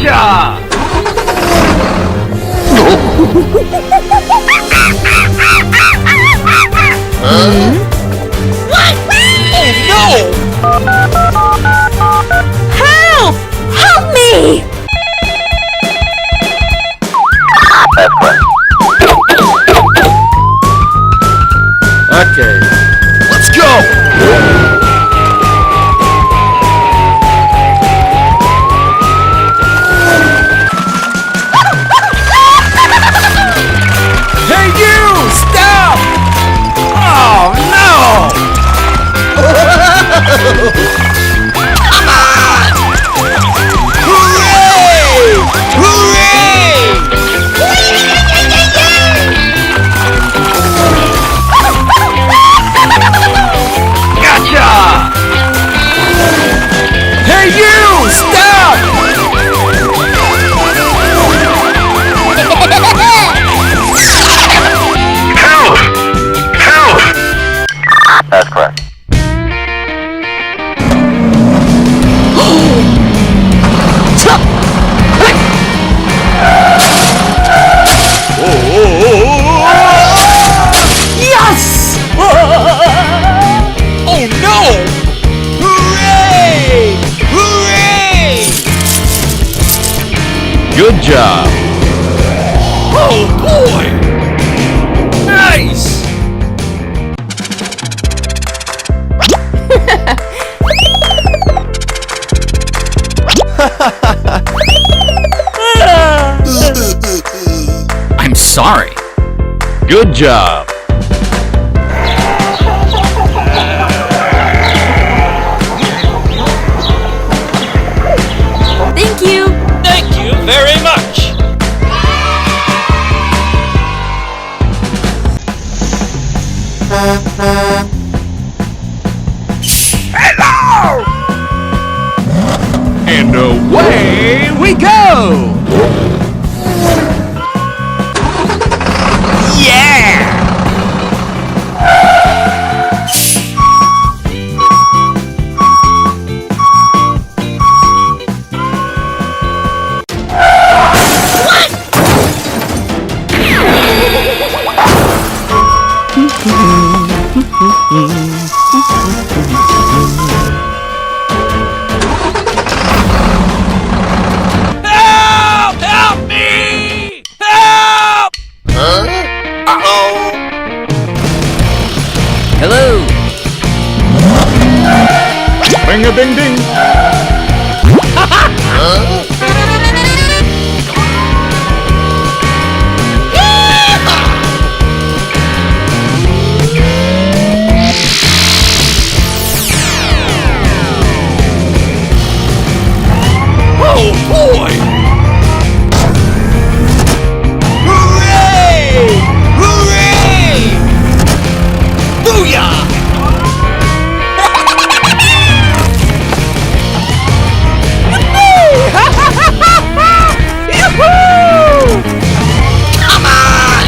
Gotcha! What? Oh no! Help! Help me! Okay, let's go! Hey you! Stop! Oh no! Hooray! Hooray! Gotcha! Hey you! Stop! Help! Help! That's correct. Yes! Oh no! Hooray! Hooray! Good job! Oh boy! Nice! I'm sorry. Good job. Thank you! Thank you very much. Hello! And away we go! Yeah! Help! Help me! Help! Uh-oh. Hello. Ring a ding ding. Oh boy! Hooray! Hooray! Booyah! Yoo-hoo! Come on!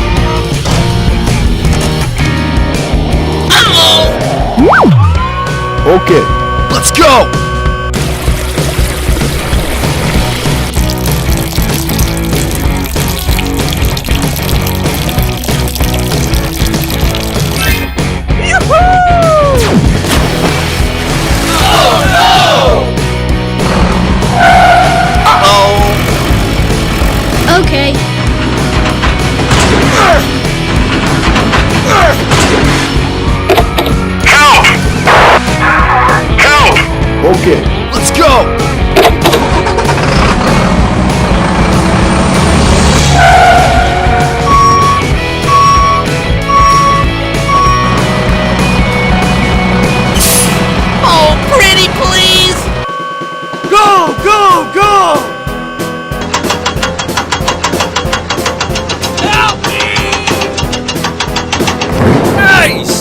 Okay, let's go! Okay. Help! Help! Okay, let's go! Oh, pretty please! Go, go, go! Help me! Nice!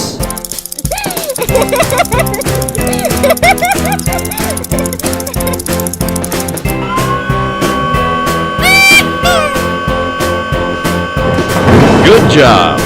Good job!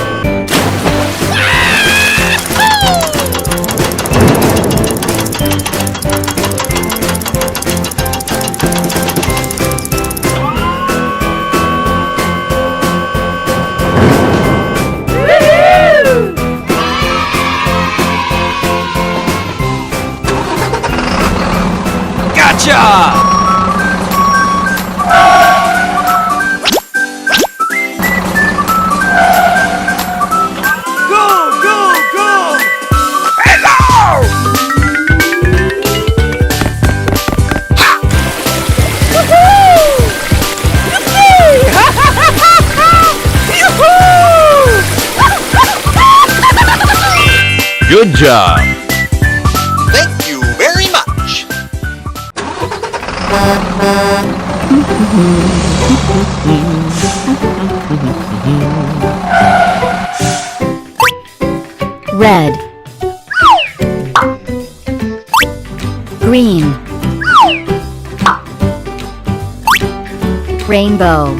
Good job. Thank you very much. Red, green, rainbow,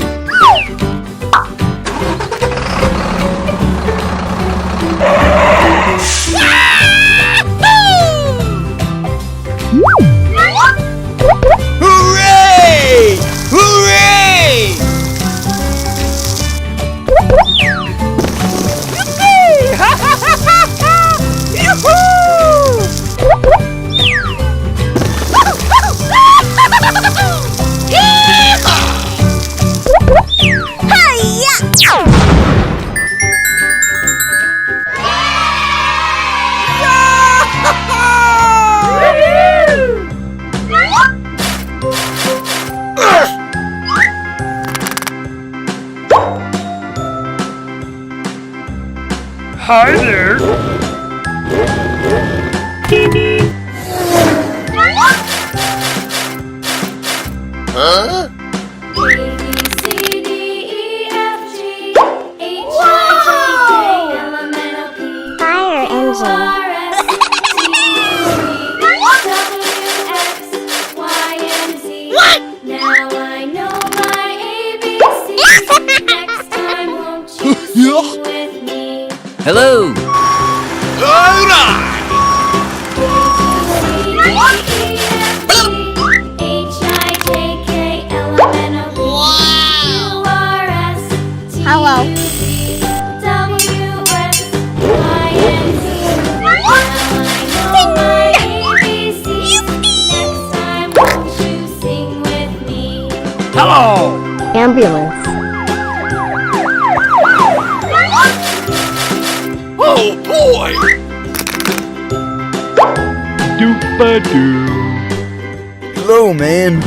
Hooray! Hooray! Hi there. Huh? Fire engine. What? Now I know my ABCs. Next time, won't you sing with me? Hello. Alright. Hello. Hello. Ambulance. Oh boy. Doop-a-doo. Hello, man.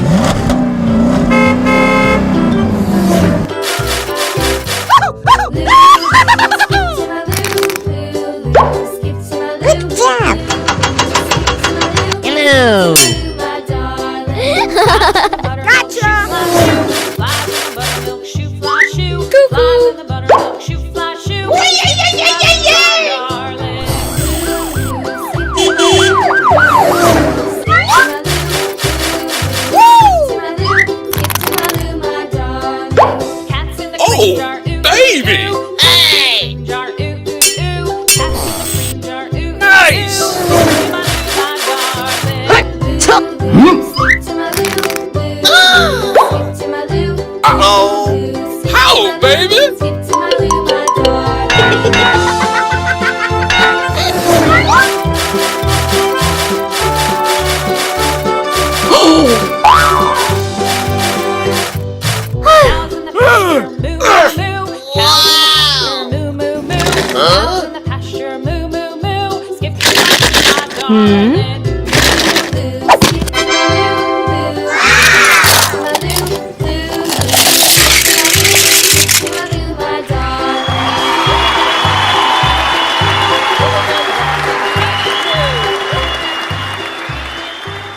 Good job. hello, Oh, baby. Nice. Uh-oh. How, baby? Huh?